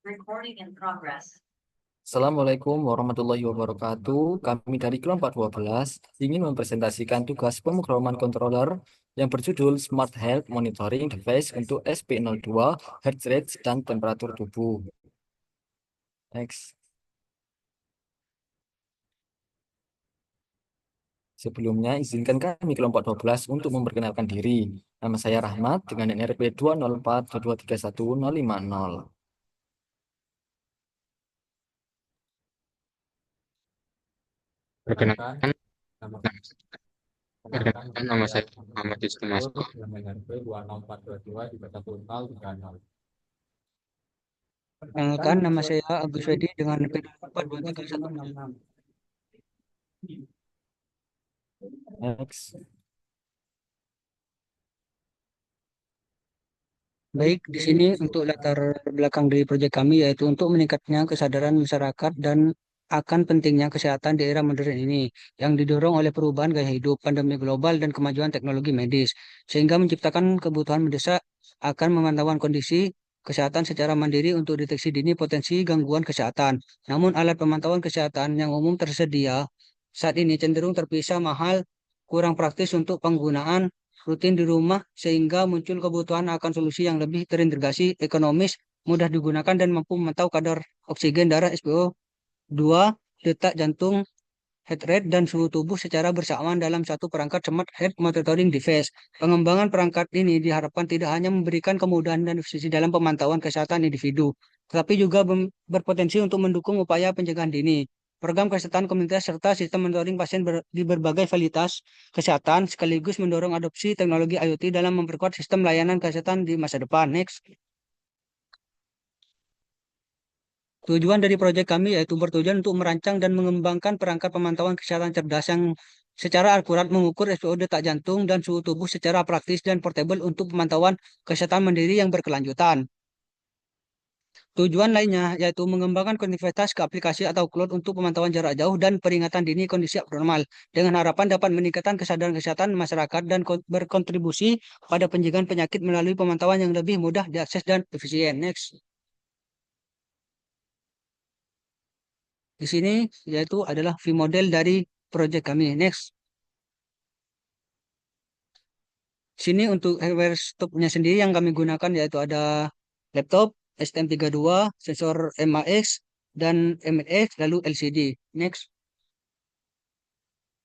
Recording in progress. Assalamualaikum warahmatullahi wabarakatuh. Kami dari kelompok 12 ingin mempresentasikan tugas pemrograman controller yang berjudul Smart Health Monitoring Device untuk SP02, heart rate, dan temperatur tubuh. Next. Sebelumnya, izinkan kami kelompok 12 untuk memperkenalkan diri. Nama saya Rahmat dengan NRP 204-231-050. Perkenalkan, perkenalkan nama saya Muhammad Yusuf Masko. Perkenalkan, nama saya Agus Wedi dengan NIP 42316. Next. Baik, di sini untuk latar belakang dari proyek kami yaitu untuk meningkatnya kesadaran masyarakat dan akan pentingnya kesehatan di era modern ini yang didorong oleh perubahan gaya hidup, pandemi global, dan kemajuan teknologi medis, sehingga menciptakan kebutuhan mendesak akan pemantauan kondisi kesehatan secara mandiri untuk deteksi dini potensi gangguan kesehatan. Namun alat pemantauan kesehatan yang umum tersedia saat ini cenderung terpisah, mahal, kurang praktis untuk penggunaan rutin di rumah sehingga muncul kebutuhan akan solusi yang lebih terintegrasi, ekonomis, mudah digunakan dan mampu memantau kadar oksigen darah SpO2, detak jantung, heart rate, dan suhu tubuh secara bersamaan dalam satu perangkat smart health monitoring device. Pengembangan perangkat ini diharapkan tidak hanya memberikan kemudahan dan efisiensi dalam pemantauan kesehatan individu, tetapi juga berpotensi untuk mendukung upaya pencegahan dini, program kesehatan komunitas, serta sistem monitoring pasien di berbagai fasilitas kesehatan, sekaligus mendorong adopsi teknologi IoT dalam memperkuat sistem layanan kesehatan di masa depan. Next. Tujuan dari proyek kami yaitu bertujuan untuk merancang dan mengembangkan perangkat pemantauan kesehatan cerdas yang secara akurat mengukur SpO detak jantung dan suhu tubuh secara praktis dan portable untuk pemantauan kesehatan mandiri yang berkelanjutan. Tujuan lainnya yaitu mengembangkan konektivitas ke aplikasi atau cloud untuk pemantauan jarak jauh dan peringatan dini kondisi abnormal, dengan harapan dapat meningkatkan kesadaran kesehatan masyarakat dan berkontribusi pada pencegahan penyakit melalui pemantauan yang lebih mudah diakses dan efisien. Next. Di sini yaitu adalah view model dari proyek kami. Next. Sini untuk hardware stopnya sendiri yang kami gunakan yaitu ada laptop STM32, sensor MAX dan MLX, lalu LCD. Next.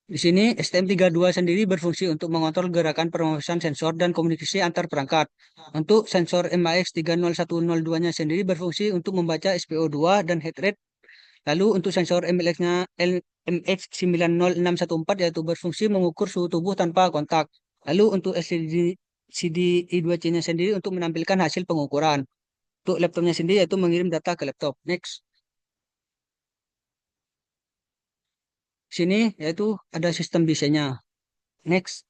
Di sini STM32 sendiri berfungsi untuk mengontrol gerakan perosesan sensor dan komunikasi antar perangkat. Untuk sensor MAX 30102-nya sendiri berfungsi untuk membaca SpO2 dan heart rate. Lalu untuk sensor MLX-nya MX90614 yaitu berfungsi mengukur suhu tubuh tanpa kontak. Lalu untuk LCD CDI2C-nya sendiri untuk menampilkan hasil pengukuran. Untuk laptopnya sendiri yaitu mengirim data ke laptop. Next. Sini yaitu ada sistem desainnya. Next.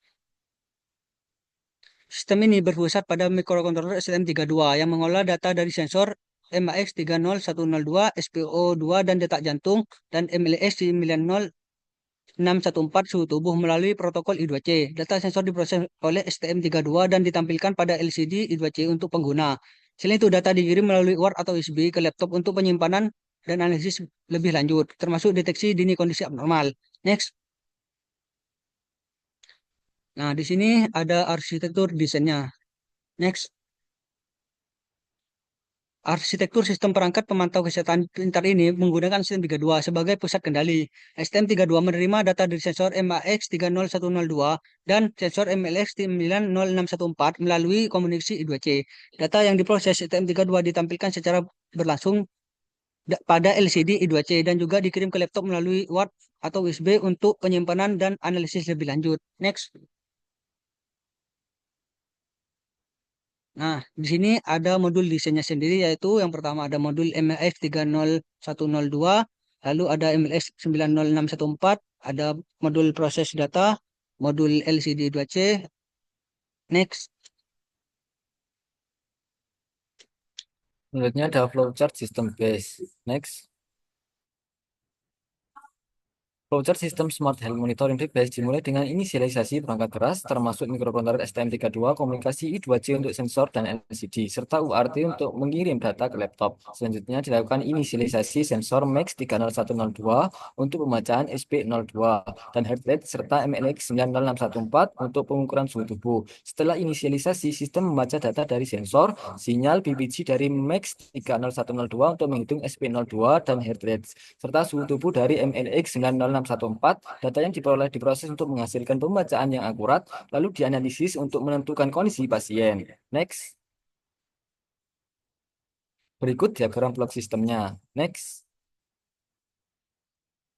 Sistem ini berpusat pada microcontroller STM32 yang mengolah data dari sensor MAX30102, SpO2 dan detak jantung, dan MLX90614 suhu tubuh melalui protokol I2C. Data sensor diproses oleh STM32 dan ditampilkan pada LCD I2C untuk pengguna. Selain itu, data dikirim melalui Word atau USB ke laptop untuk penyimpanan dan analisis lebih lanjut, termasuk deteksi dini kondisi abnormal. Next. Nah, di sini ada arsitektur desainnya. Next. Arsitektur sistem perangkat pemantau kesehatan pintar ini menggunakan sistem 32 sebagai pusat kendali. STM32 menerima data dari sensor MAX30102 dan sensor MLX90614 melalui komunikasi I2C. Data yang diproses STM32 ditampilkan secara berlangsung pada LCD I2C dan juga dikirim ke laptop melalui Word atau USB untuk penyimpanan dan analisis lebih lanjut. Next. Nah, di sini ada modul desainnya sendiri yaitu yang pertama ada modul MLX 30102, lalu ada MLX 90614, ada modul proses data, modul LCD 2C. Next. Selanjutnya ada flowchart sistem base. Next. Flowchart sistem Smart Health Monitoring Device dimulai dengan inisialisasi perangkat keras, termasuk mikrokontroler STM32, komunikasi I2C untuk sensor dan LCD, serta UART untuk mengirim data ke laptop. Selanjutnya dilakukan inisialisasi sensor MAX 30102 untuk pembacaan SP02 dan heart rate, serta MLX 90614 untuk pengukuran suhu tubuh. Setelah inisialisasi, sistem membaca data dari sensor, sinyal PPG dari MAX 30102 untuk menghitung SP02 dan heart rate, serta suhu tubuh dari MLX 90614. Data yang diperoleh diproses untuk menghasilkan pembacaan yang akurat, lalu dianalisis untuk menentukan kondisi pasien. Next. Berikut diagram plot sistemnya. Next.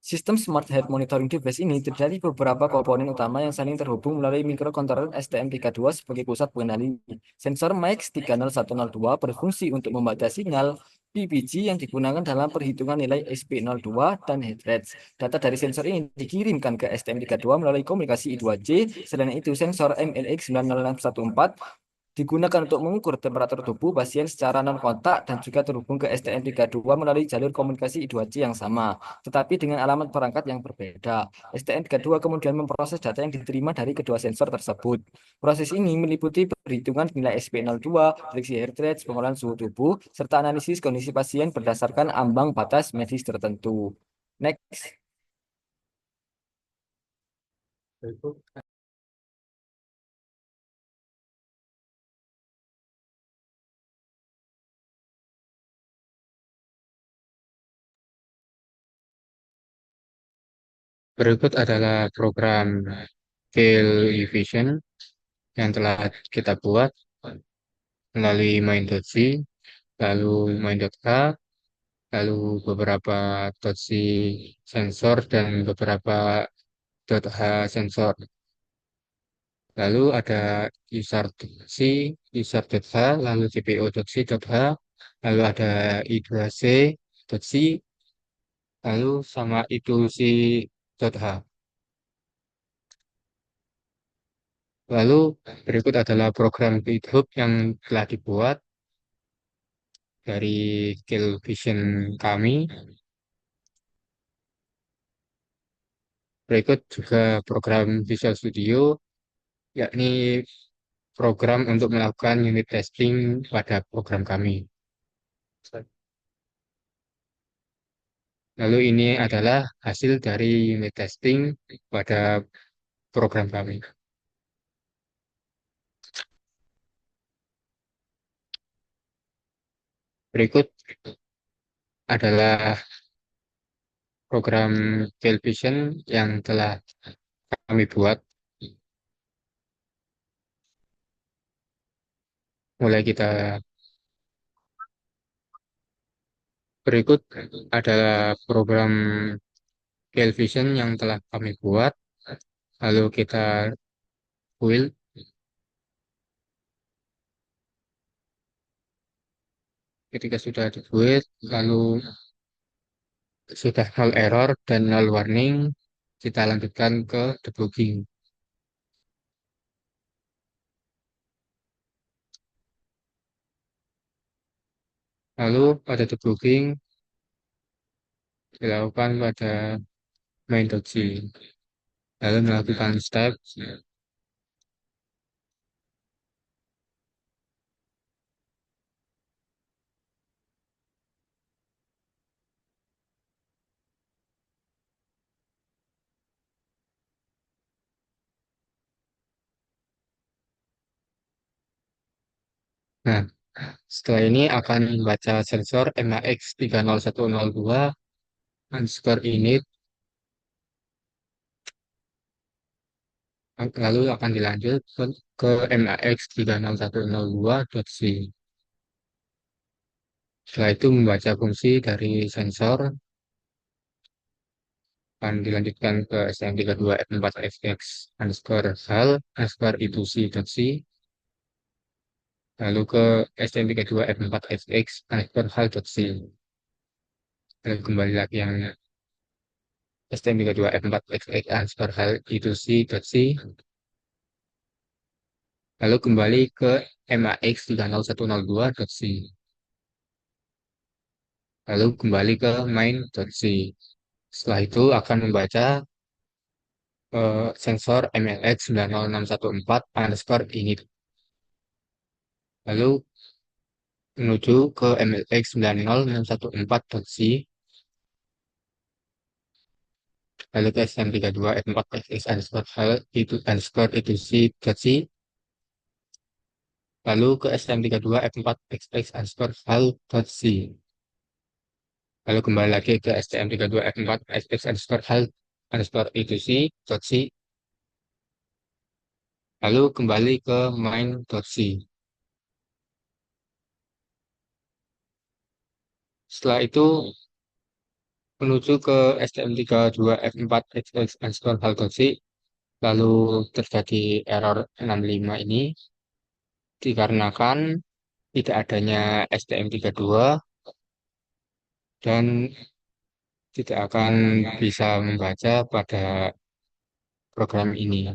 Sistem Smart Health Monitoring Device ini terdiri dari beberapa komponen utama yang saling terhubung melalui mikrokontroler STM32 sebagai pusat pengendali. Sensor MAX 30102 berfungsi untuk membaca sinyal PPG yang digunakan dalam perhitungan nilai SP02 dan heart rate. Data dari sensor ini dikirimkan ke STM32 melalui komunikasi I2C. Selain itu, sensor MLX 90614 digunakan untuk mengukur temperatur tubuh pasien secara non-kontak dan juga terhubung ke STM32 melalui jalur komunikasi I2C yang sama, tetapi dengan alamat perangkat yang berbeda. STM32 kemudian memproses data yang diterima dari kedua sensor tersebut. Proses ini meliputi perhitungan nilai SP02, prediksi heart rate, pengolahan suhu tubuh, serta analisis kondisi pasien berdasarkan ambang batas medis tertentu. Next. Berikut adalah program Field Vision yang telah kita buat melalui main.c, lalu main.k, lalu beberapa .c sensor dan beberapa .h sensor. Lalu ada user.c, user.h, lalu cpo.c.h, lalu ada i2c.c, lalu sama i2c.h. Lalu berikut adalah program GitHub yang telah dibuat dari skill vision kami. Berikut juga program Visual Studio, yakni program untuk melakukan unit testing pada program kami. Lalu ini adalah hasil dari unit testing pada program kami. Berikut adalah program television yang telah kami buat. Mulai kita Berikut adalah program television yang telah kami buat. Lalu kita build. Ketika sudah dibuat, lalu sudah null error dan null warning, kita lanjutkan ke debugging. Lalu pada debugging dilakukan pada main.c. Lalu melakukan step. Nah, setelah ini akan membaca sensor MAX 30102 underscore init, lalu akan dilanjut ke MAX 36102.c. Setelah itu membaca fungsi dari sensor, akan dilanjutkan ke STM32F4FX underscore hal underscore I2C.c, lalu ke STM32F4FX underscore hal.c, lalu kembali lagi yang STM32F4FX underscore hal I2C.c, lalu kembali ke MAX 30102.c, lalu kembali ke main.c. Setelah itu akan membaca sensor MLX 90614 underscore init. Lalu menuju ke MLX 90614.c, lalu ke STM32F4XX underscore file itu underscore itu c.c, lalu ke STM32F4XX underscore file.c, lalu kembali lagi ke STM32F4XX underscore file underscore itu c.c, lalu kembali ke main.c. Setelah itu menuju ke STM32F4XX underscore file.c, lalu terjadi error 65 ini dikarenakan tidak adanya STM32 dan tidak akan bisa membaca pada program ini.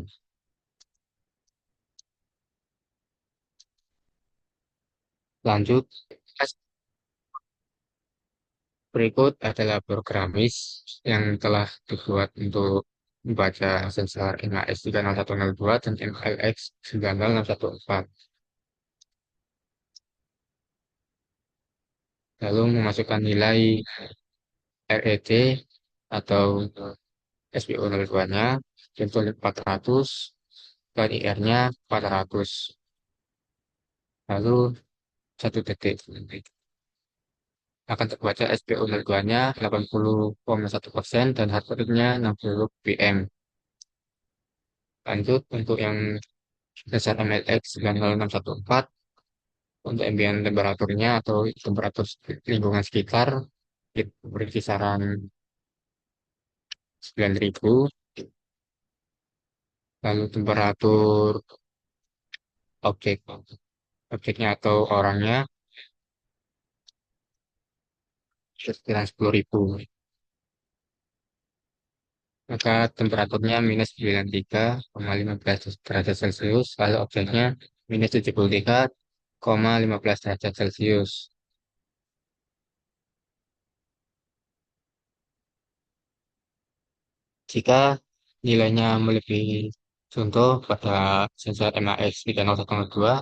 Lanjut, berikut adalah programis yang telah dibuat untuk membaca sensor NAS 30102 dan MLX 90614. Lalu memasukkan nilai RET atau SPO02-nya, contoh 400, dan IR-nya 400. Lalu 1 detik. Akan terbaca SPO02-nya 80,1% dan heart rate-nya 60 pm. Lanjut, untuk yang dasar MLX 90614, untuk ambient temperaturnya atau temperatur lingkungan sekitar, itu berkisaran 9000. Lalu temperatur objek objeknya atau orangnya sekitaran 10.000. Maka temperaturnya minus 93,15 derajat Celcius, lalu objeknya minus 73,15 derajat Celcius. Jika nilainya melebihi, contoh pada sensor MAX 30102,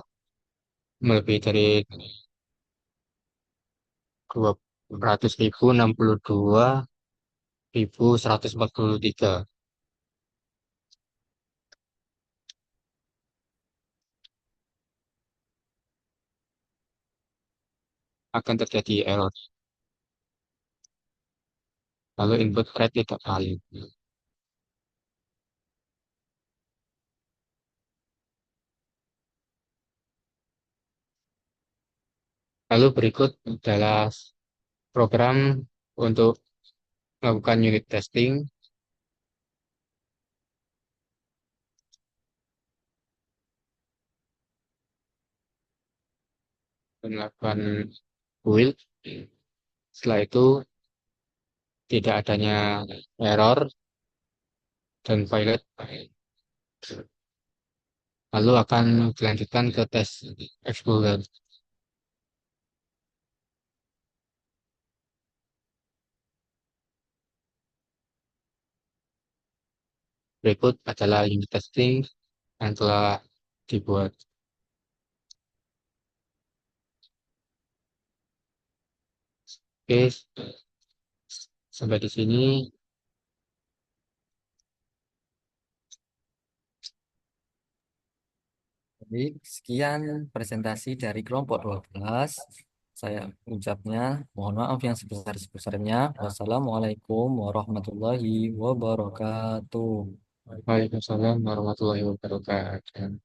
melebihi dari 262.143, akan terjadi error. Lalu input rate tidak valid. Lalu berikut adalah program untuk melakukan unit testing. Melakukan build. Setelah itu tidak adanya error dan pilot, lalu akan dilanjutkan ke tes Explorer. Berikut adalah unit testing yang telah dibuat. Oke, sampai di sini. Baik, sekian presentasi dari kelompok 12. Saya ucapnya mohon maaf yang sebesar-besarnya. Wassalamualaikum warahmatullahi wabarakatuh. Waalaikumsalam warahmatullahi wabarakatuh.